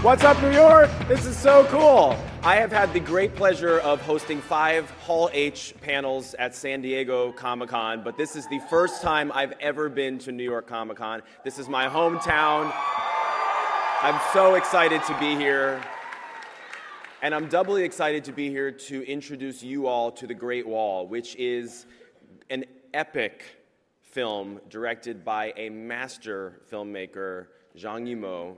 What's up, New York? This is so cool. I have had the great pleasure of hosting 5 Hall H panels at San Diego Comic-Con, but this is the first time I've ever been to New York Comic-Con. This is my hometown. I'm so excited to be here. And I'm doubly excited to be here to introduce you all to The Great Wall, which is an epic film directed by a master filmmaker, Zhang Yimou.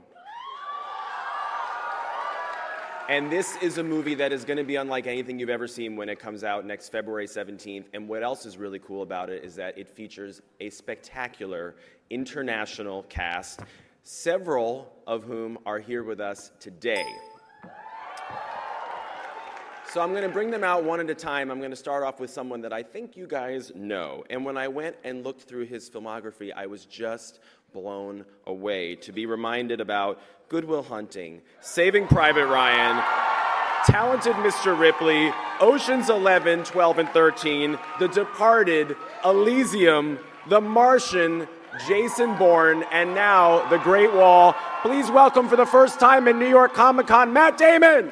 And this is a movie that is going to be unlike anything you've ever seen when it comes out next February 17th. And what else is really cool about it is that it features a spectacular international cast, several of whom are here with us today. So I'm going to bring them out one at a time. I'm going to start off with someone that I think you guys know. And when I went and looked through his filmography, I was just blown away to be reminded about Good Will Hunting, Saving Private Ryan, Talented Mr. Ripley, Ocean's 11, 12, and 13, The Departed, Elysium, The Martian, Jason Bourne, and now The Great Wall. Please welcome for the first time in New York Comic-Con, Matt Damon!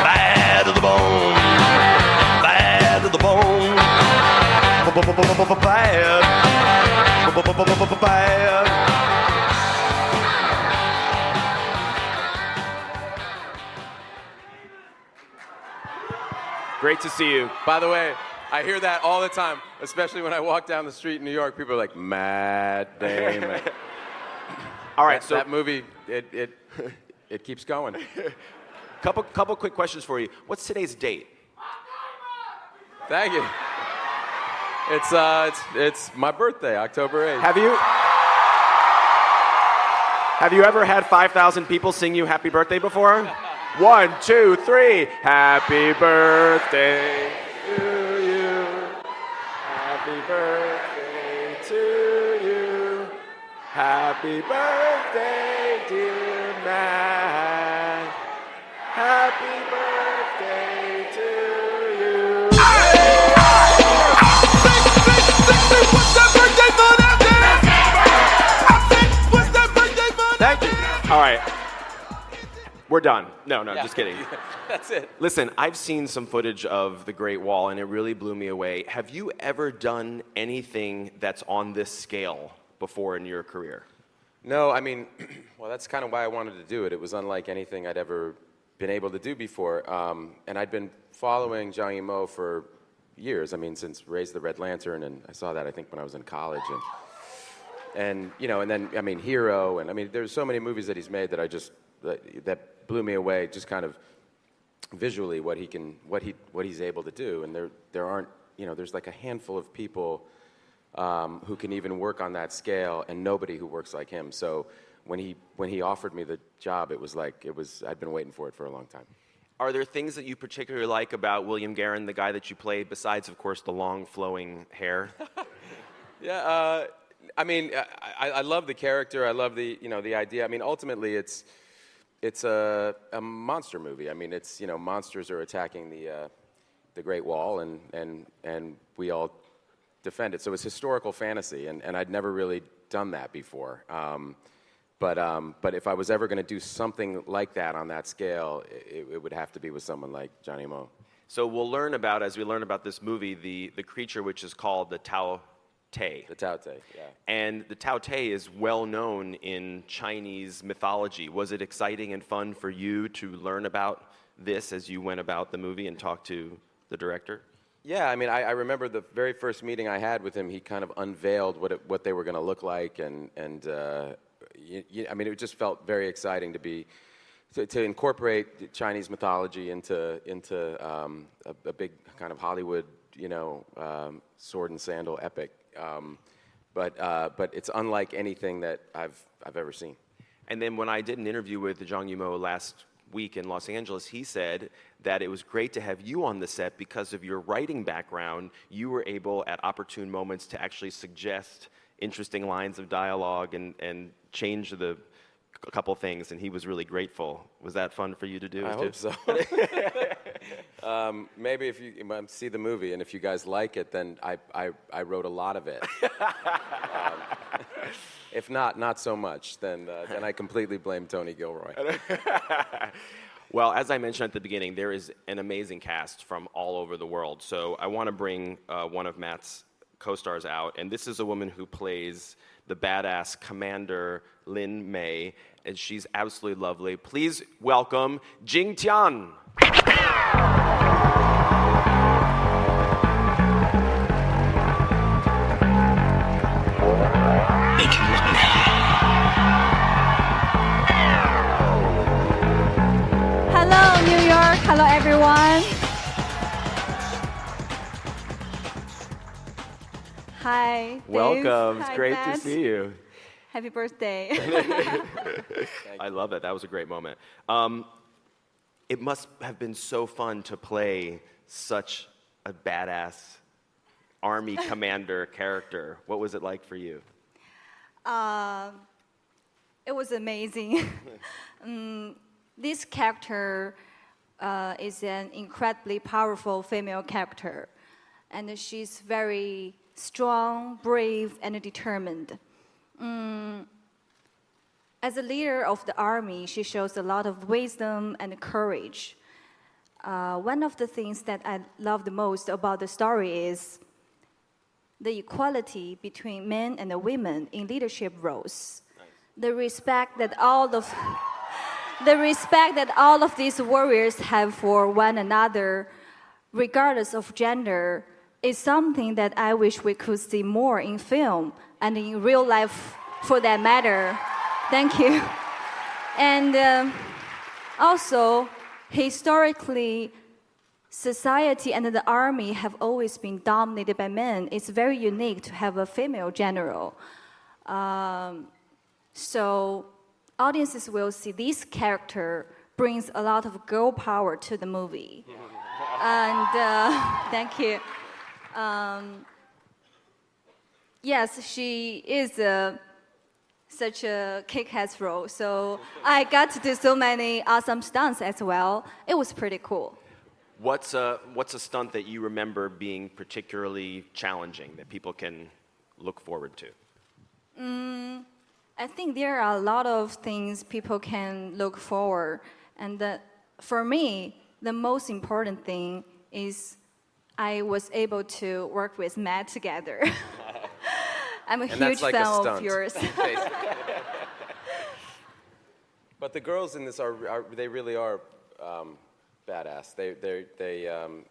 Bad to the bone, bad to the bone. Bad. Great to see you. By the way, I hear that all the time, especially when I walk down the street in New York. People are like, Matt Damon. All right, so so that movie, it keeps going. couple quick questions for you. What's today's date? Thank you. It's my birthday, October 8th. Have you ever had 5,000 people sing you happy birthday before? 1, 2, 3. Happy birthday to you. Happy birthday to you. Happy birthday, dear Matt. Happy birthday to you. Thank you. All right. We're done. No, Yeah. just kidding. That's it. Listen, I've seen some footage of The Great Wall, and it really blew me away. Have you ever done anything that's on this scale before in your career? No, I mean, well, that's kind of why I wanted to do it. It was unlike anything I'd ever been able to do before. And I'd been following Zhang Yimou for years. I mean, since Raise the Red Lantern, and I saw that, I think, when I was in college. And you know, and then, I mean, Hero, and I mean, there's so many movies that he's made that that blew me away, just kind of visually what he's able to do. And there aren't, you know, there's like a handful of people who can even work on that scale, and nobody who works like him. So when he offered me the job, it was like I'd been waiting for it for a long time. Are there things that you particularly like about William Guerin, the guy that you played, besides, of course, the long flowing hair? Yeah, I mean, I love the character. I love the idea. I mean, ultimately, it's a monster movie. I mean, it's, you know, monsters are attacking the Great Wall, and we all defend it. So it's historical fantasy, and I'd never really done that before. But if I was ever going to do something like that on that scale, it would have to be with someone like Zhang Yimou. So we'll learn about, as we learn about this movie, the creature which is called the Tao Te. The Tao Te, yeah. And the Tao Te is well known in Chinese mythology. Was it exciting and fun for you to learn about this as you went about the movie and talked to the director? Yeah, I mean, I remember the very first meeting I had with him. He kind of unveiled what they were going to look like, and I mean, it just felt very exciting to incorporate Chinese mythology into a big kind of Hollywood, you know, sword and sandal epic. But it's unlike anything that I've ever seen. And then when I did an interview with Zhang Yimou last week in Los Angeles, he said that it was great to have you on the set because of your writing background. You were able, at opportune moments, to actually suggest interesting lines of dialogue and change a couple things, and he was really grateful. Was that fun for you to do? I hope so. Maybe if you see the movie and if you guys like it, then I wrote a lot of it. If not so much, then I completely blame Tony Gilroy. Well, as I mentioned at the beginning, there is an amazing cast from all over the world. So I want to bring one of Matt's co-stars out, and this is a woman who plays the badass Commander Lin Mei, and she's absolutely lovely. Please welcome Jing Tian. Hello, New York. Hello, everyone. Hi. Welcome. Dave. It's Hi, great Matt. to see you. Happy birthday. I love it. That was a great moment. It must have been so fun to play such a badass army commander character. What was it like for you? It was amazing. This character is an incredibly powerful female character, and she's very strong, brave, and determined. As a leader of the army, she shows a lot of wisdom and courage. One of the things that I love the most about the story is the equality between men and women in leadership roles. Nice. The respect that all of these warriors have for one another, regardless of gender, is something that I wish we could see more in film and in real life for that matter. Thank you. And also, historically, society and the army have always been dominated by men. It's very unique to have a female general. So audiences will see this character brings a lot of girl power to the movie. And thank you. Yes, she is such a kick-ass role. So I got to do so many awesome stunts as well. It was pretty cool. What's a stunt that you remember being particularly challenging that people can look forward to? I think there are a lot of things people can look forward. And for me, the most important thing is I was able to work with Matt together. I'm a huge like fan a of yours. But the girls in this they really are badass.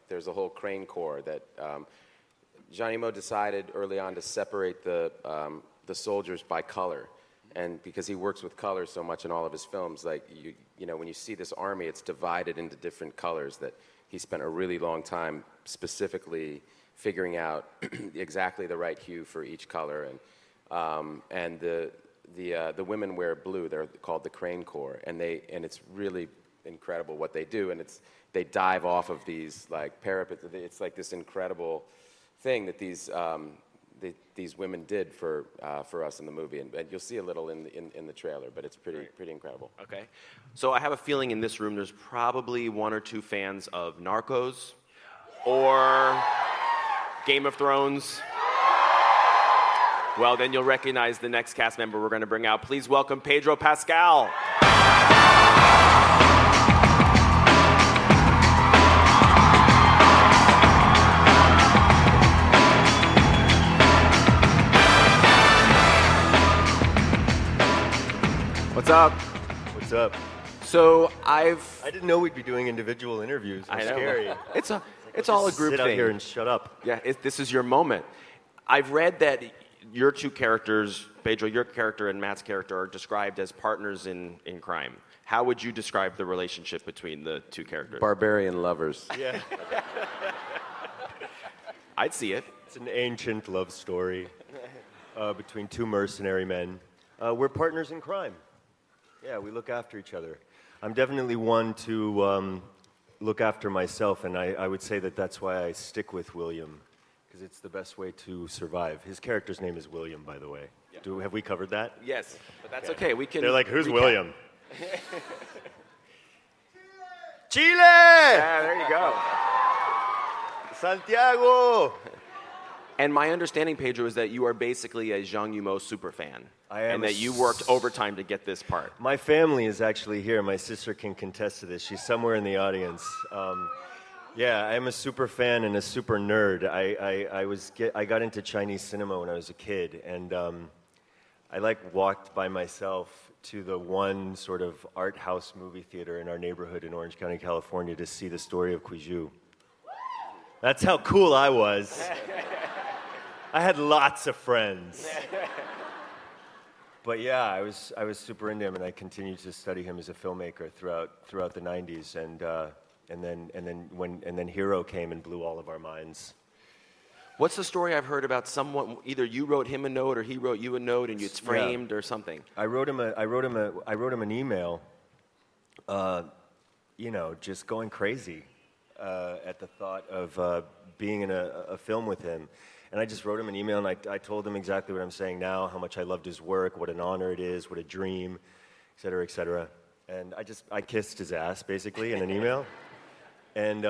There's a whole crane corps that Zhang Yimou decided early on to separate the soldiers by color. And because he works with color so much in all of his films, like you know, when you see this army, it's divided into different colors that he spent a really long time specifically figuring out exactly the right hue for each color. And the women wear blue. They're called the Crane Corps, and it's really incredible what they do. And they dive off of these like parapets. It's like this incredible thing that these women did for us in the movie, and you'll see a little in the trailer, but it's pretty incredible. Okay, so I have a feeling in this room there's probably one or two fans of Narcos or Game of Thrones. Well, then you'll recognize the next cast member we're going to bring out. Please welcome Pedro Pascal. What's up? What's up? So I didn't know we'd be doing individual interviews. It was scary. It's all a group sit thing. Sit out here and shut up. Yeah, this is your moment. I've read that your two characters, Pedro, your character and Matt's character, are described as partners in crime. How would you describe the relationship between the two characters? Barbarian lovers. Yeah. I'd see it. It's an ancient love story between two mercenary men. We're partners in crime. Yeah, we look after each other. I'm definitely one to look after myself, and I would say that that's why I stick with William, because it's the best way to survive. His character's name is William, by the way. Yeah. Have we covered that? Yes, but that's okay. We can. They're like, who's recap. William? Chile. Yeah, there you go. Santiago. And my understanding, Pedro, is that you are basically a Zhang Yimou super fan. I am and that you worked overtime to get this part. My family is actually here. My sister can contest to this. She's somewhere in the audience. Yeah, I'm a super fan and a super nerd. I got into Chinese cinema when I was a kid, and I walked by myself to the one sort of art house movie theater in our neighborhood in Orange County, California, to see The Story of Guizhou. That's how cool I was. I had lots of friends. But yeah, I was super into him, and I continued to study him as a filmmaker throughout the 90s, and then Hero came and blew all of our minds. What's the story I've heard about someone? Either you wrote him a note, or he wrote you a note, and it's framed, or something. I wrote him an email. Just going crazy at the thought of being in a film with him. And I just wrote him an email, and I told him exactly what I'm saying now, how much I loved his work, what an honor it is, what a dream, et cetera, et cetera. And I kissed his ass, basically, in an email. And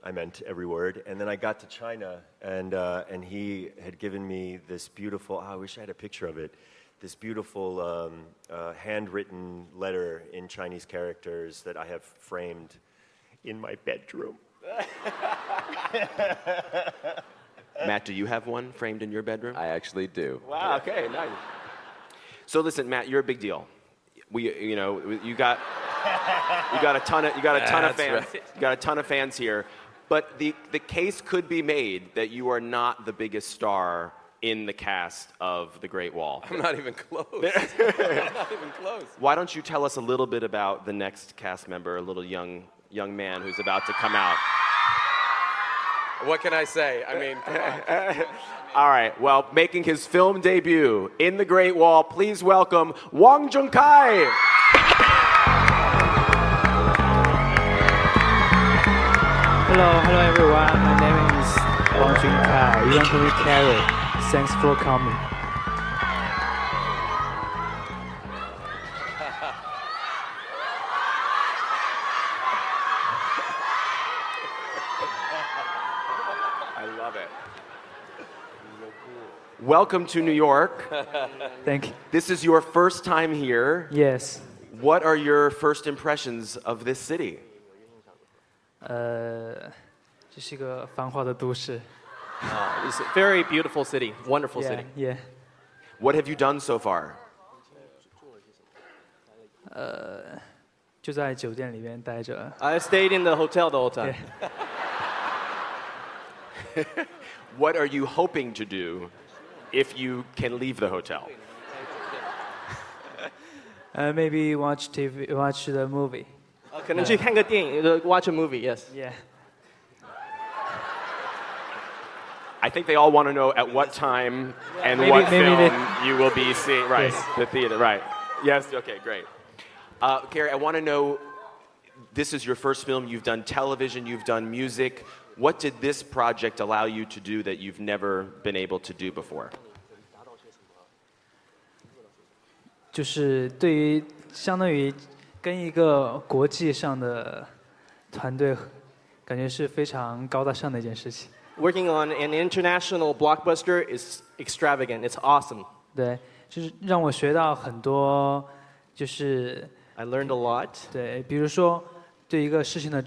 I meant every word. And then I got to China, and he had given me this beautiful, I wish I had a picture of it, this beautiful handwritten letter in Chinese characters that I have framed in my bedroom. Matt, do you have one framed in your bedroom? I actually do. Wow, okay, nice. So listen, Matt, you're a big deal. You got a ton of fans. Right. You got a ton of fans here. But the case could be made that you are not the biggest star in the cast of The Great Wall. I'm not even close. I'm not even close. Why don't you tell us a little bit about the next cast member, a little young man who's about to come out? What can I say? I mean, come on. All right, well, making his film debut in The Great Wall, please welcome Wang Junkai. Hello everyone. My name is Wang Junkai. You want to meet Karry? Thanks for coming. I love it. Welcome to New York. Thank you. This is your first time here. Yes. What are your first impressions of this city? 这是一个繁华的都市。 It's a very beautiful city, wonderful city. Yeah. What have you done so far? 就在酒店里面待着。 I stayed in the hotel the whole time. What are you hoping to do if you can leave the hotel? Maybe watch the movie. 可能去看个电影 watch a movie, yes. Yeah. I think they all want to know at what time and Maybe- what maybe film they- you will be seeing. Right, Yes. the theater, right. Yes, okay, great. Karry, I want to know, this is your first film. You've done television, you've done music. What did this project allow you to do that you've never been able to do before? 就是对于相当于跟一个国际上的团队，感觉是非常高大上的一件事情。 Working on an international blockbuster is extravagant. It's awesome. 对，就是让我学到很多，就是 I learned a lot. 对，比如说对一个事情的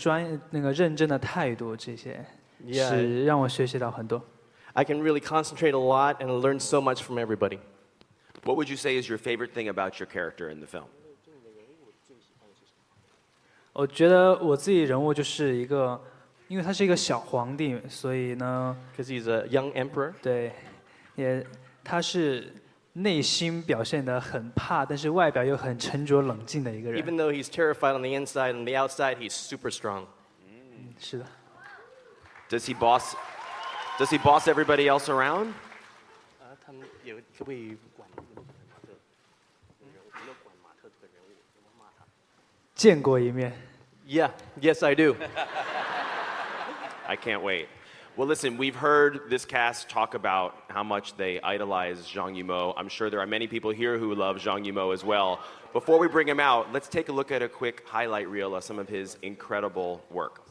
认真的态度，这些 Yeah. 是让我学习到很多。 I can really concentrate a lot and learn so much from everybody. What would you say is your favorite thing about your character in the film? 我觉得我自己人物就是一个，因为他是一个小皇帝，所以呢， Because he's a young emperor. 对，他是内心表现得很怕，但是外表又很沉着冷静的一个人。 Even though he's terrified on the inside, on the outside, he's super strong. 是的。 Does he boss everybody else around? 他们有可不可以管见过一面。 Yeah, yes, I do. I can't wait. Well, listen, we've heard this cast talk about how much they idolize Zhang Yimou. I'm sure there are many people here who love Zhang Yimou as well. Before we bring him out, let's take a look at a quick highlight reel of some of his incredible work.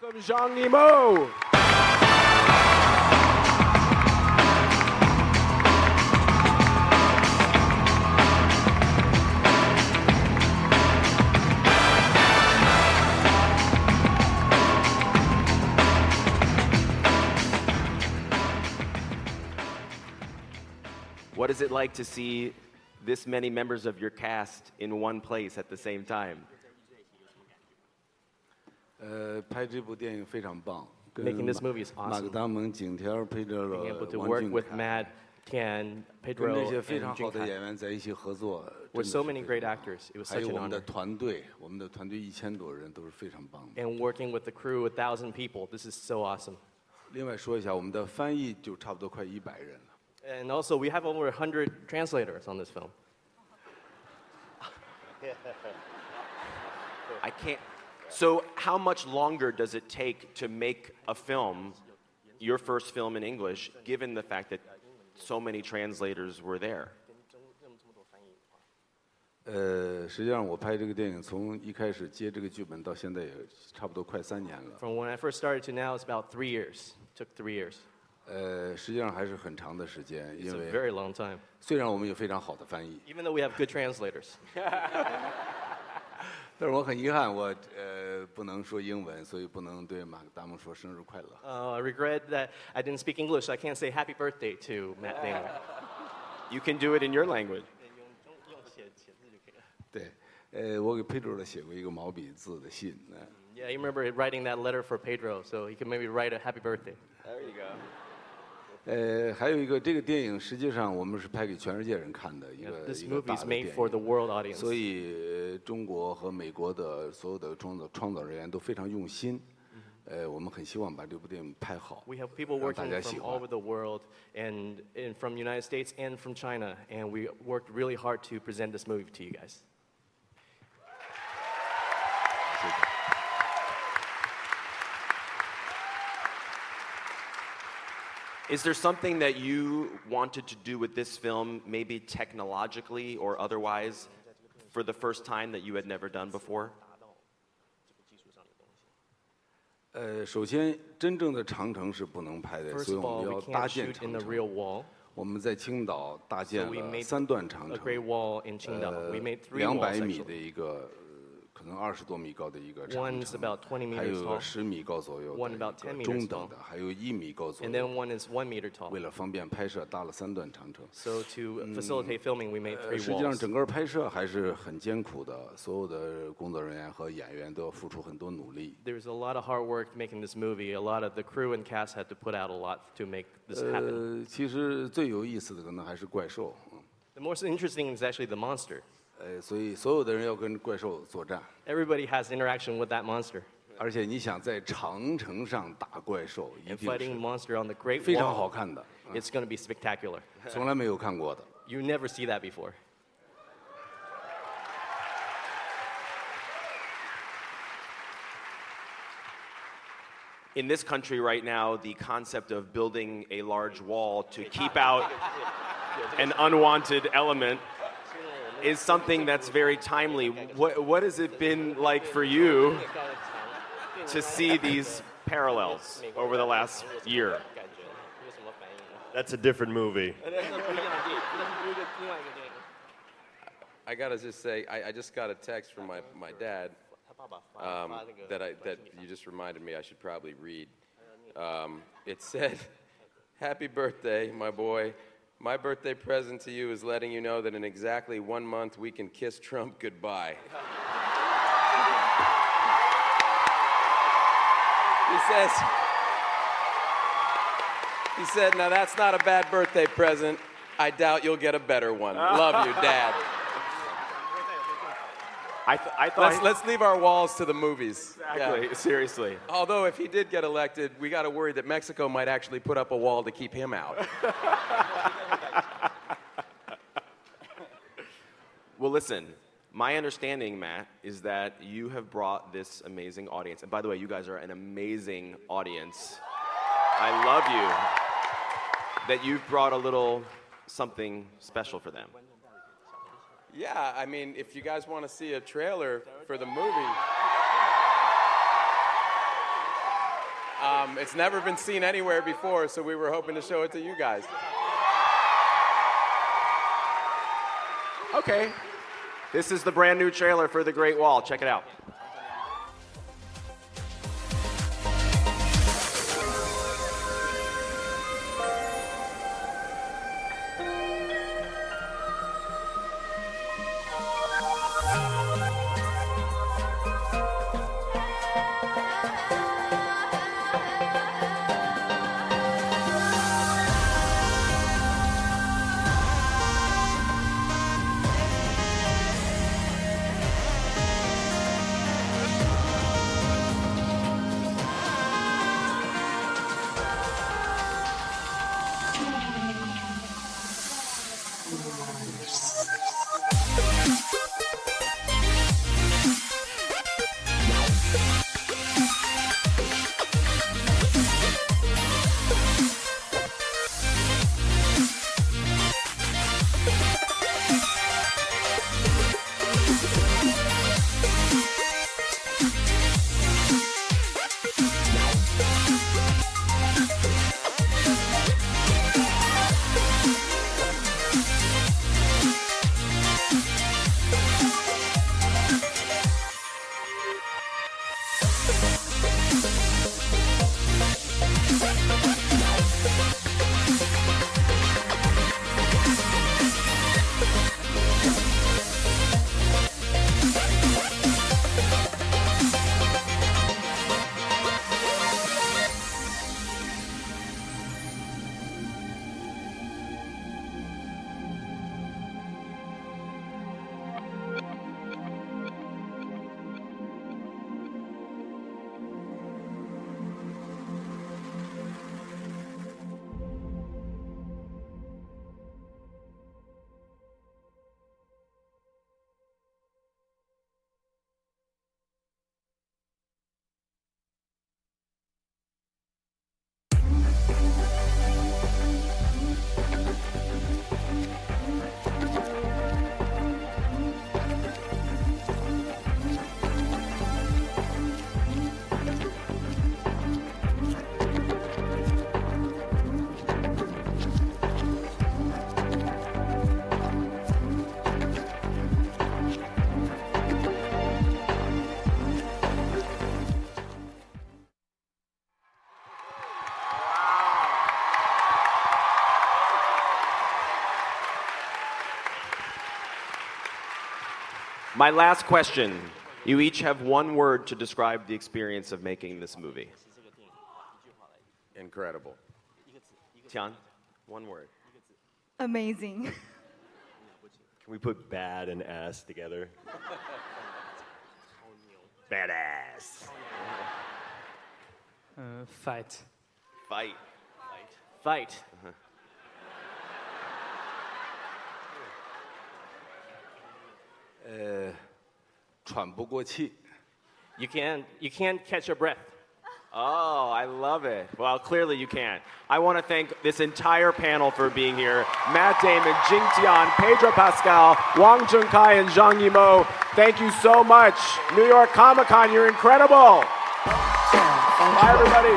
Welcome, Zhang Yimou. What is it like to see this many members of your cast in one place at the same time? 拍这部电影非常棒， Making this movie is 马 awesome. 格达蒙、景条配着 Being able to 王 work 俊 with 凯， Matt, Tian, 跟 Pedro, 这些 and 非常好的 Junkai. 演员在一起合作， With 真的 so 是 many 非 great 常 actors, it was 还 such 有 an 我们的 honor. 团队，我们的团队1000多人都是非常棒的。 And working with the crew, 1,000 people, this is so awesome. 另外说一下，我们的翻译就差不多快100人了。 And also, we have over 100 translators on this film. I can't. So, how much longer does it take to make a film, your first film in English, given the fact that so many translators were there? 实际上我拍这个电影从一开始接这个剧本到现在也差不多快3年了。 From when I first started to now, it's about 3 years. It took 3 years. 实际上还是很长的时间， It's 因 a 为 very long time. 虽然我们有非常好的翻译， Even though we have good translators. 但是我很遗憾，我不能说英文，所以不能对马格达蒙说生日快乐。 I regret that I didn't speak English. I can't say happy birthday to Matt Damon. You can do it in your language. 对，我给佩卓写过一个毛笔字的信。 Yeah, you remember writing that letter for Pedro, so he could maybe write a happy birthday. There you go. 还有一个，这个电影实际上我们是拍给全世界人看的一 Yeah, 个 this 一个 movie 大 is 的 made 电 for the 影， world audience. 所以中国和美国的所有的创造人员都非常用心。我们很希望把这部电影拍好， We have people 让大 working 家喜 from all 欢 over。the world and from the United States and from China, and we worked really hard to present this movie to you guys. 谢谢。 Is there something that you wanted to do with this film, maybe technologically or otherwise, for the first time that you had never done before? 首先，真正的长城是不能拍的， First 所以 of 我 all, 们 we 要搭 can't 建 shoot in 长 the real 城。 wall. 我们在青岛搭 So 建 we 了 made 3段长 a 城 great wall in Qingdao. We made 3 walls ，200米 actually. 的一个可能20多米高的一个长 One's 城， about 20 meters 还有一个 tall. 10米高左右 One 的 about 10一个 meters 中等 tall. 的，还有1米高左 And 右 then。one is 1 meter tall. 为了方便拍摄，搭了3段长城。 So to facilitate filming, we made 3实际上， walls. 整个拍摄还是很艰苦的，所有的工作人员和演员都要付出很多努力。 There's a lot of hard work making this movie. A lot of the crew and cast had to put out a lot to make this happen. 其实最有意思的可能还是怪兽， The most interesting is actually the monster. 所以所有的人要跟怪兽作战， Everybody has interaction with that monster. 而且你想在长城上打怪兽，一 And 定 fighting 是 monster on the Great 非常好 Wall, 看的， it's going to be spectacular. 从来没有看过的。 You never see that before. In this country right now, the concept of building a large wall to keep out an unwanted element is something that's very timely. What has it been like for you to see these parallels over the last year? That's a different movie. I gotta just say, I just got a text from my dad that you just reminded me I should probably read. It said, "Happy birthday, my boy. My birthday present to you is letting you know that in exactly 1 month we can kiss Trump goodbye." He said, "Now that's not a bad birthday present. I doubt you'll get a better one. Love you, Dad." I thought. Let's leave our walls to the movies. Exactly. Yeah. Seriously. Although if he did get elected, we got to worry that Mexico might actually put up a wall to keep him out. Well, listen. My understanding, Matt, is that you have brought this amazing audience. And by the way, you guys are an amazing audience. I love you. That you've brought a little something special for them. Yeah, I mean, if you guys want to see a trailer for the movie, it's never been seen anywhere before, so we were hoping to show it to you guys. Okay. This is the brand new trailer for The Great Wall. Check it out. My last question. You each have one word to describe the experience of making this movie. Incredible. Tian, one word. Amazing. Can we put bad and ass together? Badass. Fight. Fight. Fight. 喘不过气。 You can't catch your breath. Oh, I love it. Well, clearly you can. I want to thank this entire panel for being here. Matt Damon, Jing Tian, Pedro Pascal, Wang Junkai, and Zhang Yimou. Thank you so much. New York Comic Con, you're incredible. Bye, everybody.